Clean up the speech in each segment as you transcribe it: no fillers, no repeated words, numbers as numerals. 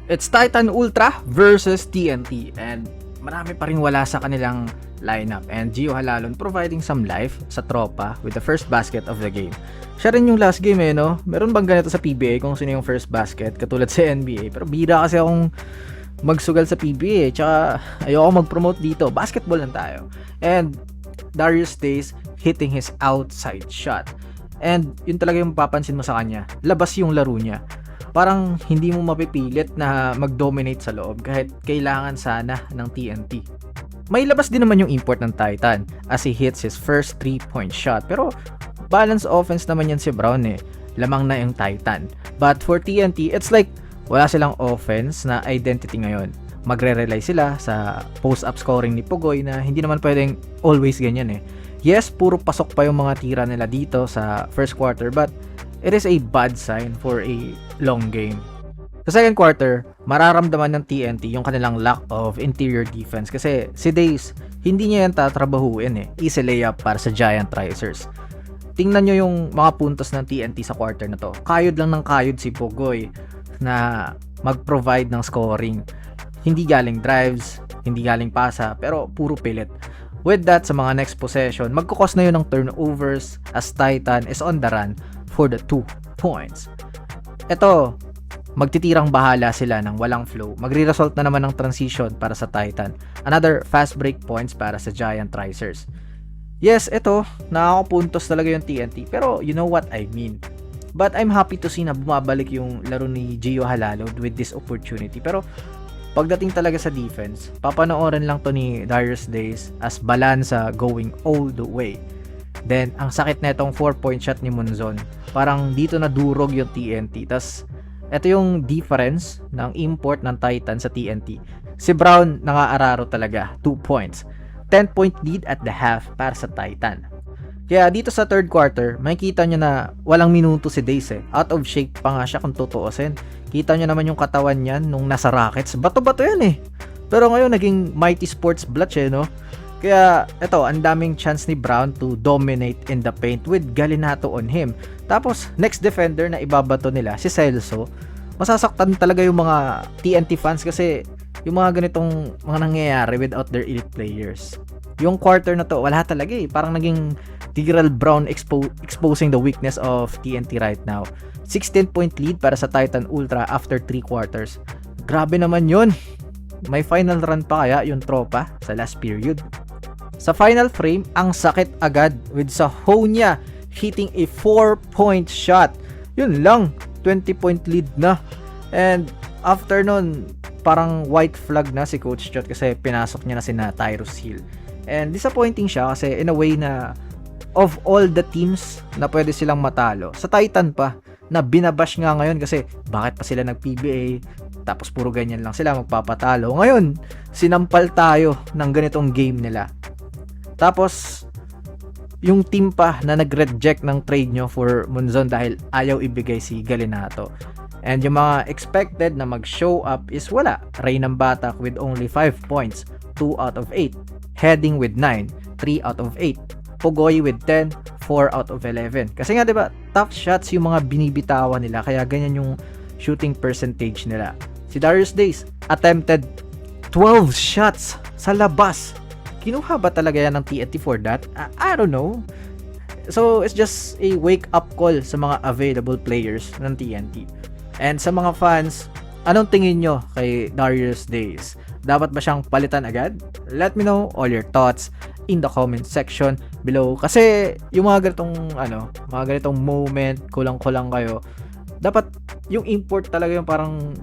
It's Titan Ultra versus TNT, and marami pa rin wala sa kanilang lineup, and Gio Halalon providing some life sa tropa with the first basket of the game. Siya rin yung last game no? Meron bang ganito sa PBA kung sino yung first basket katulad sa NBA? Pero bida kasi akong magsugal sa PBA, tsaka ayoko mag-promote dito. Basketball lang tayo. And Darius Days hitting his outside shot. And yun talaga yung papansin mo sa kanya. Labas yung laro niya. Parang hindi mo mapipilit na mag-dominate sa loob kahit kailangan sana ng TNT. May labas din naman yung import ng Titan as he hits his first 3-point shot. Pero balance offense naman yan si Brown Lamang na yung Titan. But for TNT, it's like wala silang offense na identity ngayon. Magre-rely sila sa post-up scoring ni Pugoy na hindi naman pwedeng always ganyan Yes, puro pasok pa yung mga tira nila dito sa first quarter, but it is a bad sign for a long game. Sa second quarter, mararamdaman ng TNT yung kanilang lack of interior defense kasi si Days, hindi niya yan tatrabahuin Easy layup para sa Giant Risers. Tingnan nyo yung mga puntos ng TNT sa quarter na to. Kayod lang ng kayod si Pugoy na mag-provide ng scoring. Hindi galing drives, hindi galing pasa, pero puro pilit. With that, sa mga next possession, magkukos na yun ng turnovers as Titan is on the run for the 2 points. Ito, magtitirang bahala sila ng walang flow. Magre-result na naman ng transition para sa Titan. Another fast break points para sa Giant Risers. Yes, ito, nakakapuntos talaga yung TNT, pero you know what I mean. But I'm happy to see na bumabalik yung laro ni Gio Halalon with this opportunity. Pero pagdating talaga sa defense, papanoorin lang to ni Darius Days as balansa going all the way. Then, ang sakit na itong 4-point shot ni Monzon. Parang dito na durog yung TNT. Tas, ito yung difference ng import ng Titan sa TNT. Si Brown nakaararo talaga, 2 points. 10-point lead at the half para sa Titan. Kaya dito sa third quarter, makikita nyo na walang minuto si Days Out of shape pa nga siya kung tutuusin. Kita nyo naman yung katawan niyan nung nasa Rockets. Bato-bato yan Pero ngayon naging Mighty Sports Blutch no? Kaya eto, ang daming chance ni Brown to dominate in the paint with Galinato on him. Tapos next defender na ibabato nila, si Celso. Masasaktan talaga yung mga TNT fans kasi yung mga ganitong mga nangyayari without their elite players. Yung quarter na to, wala talaga Parang naging Tigral Brown exposing the weakness of TNT right now. 16-point lead para sa Titan Ultra after 3 quarters. Grabe naman yun. May final run pa kaya yung tropa sa last period. Sa final frame, ang sakit agad with Sahonia hitting a 4-point shot. Yun lang, 20-point lead na. And after nun, parang white flag na si Coach Chot kasi pinasok niya na sina Tyrus Hill. And disappointing siya kasi in a way na of all the teams na pwede silang matalo, sa Titan pa, na binabash nga ngayon kasi bakit pa sila nag-PBA, tapos puro ganyan lang sila magpapatalo. Ngayon, sinampal tayo ng ganitong game nila. Tapos, yung team pa na nag-reject ng trade nyo for Monzon dahil ayaw ibigay si Galinato. And yung mga expected na mag-show up is wala. Ray ng Batak with only 5 points, 2 out of 8. Heading with 9, 3 out of 8. Pugoy with 10, 4 out of 11. Kasi nga 'di ba, tough shots yung mga binibitawan nila kaya ganyan yung shooting percentage nila. Si Darius Days attempted 12 shots sa labas. Kinuha ba talaga yan ng TNT for that? I don't know. So it's just a wake up call sa mga available players ng TNT. And sa mga fans, anong tingin nyo kay Darius Days? Dapat ba siyang palitan agad? Let me know all your thoughts in the comment section below. Kasi yung mga ganitong moment, kulang-kulang kayo, dapat yung import talaga yung parang,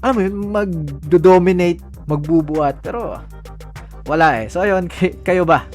alam mo yun, mag-dominate, magbubuhat. Pero wala So ayun, kayo ba?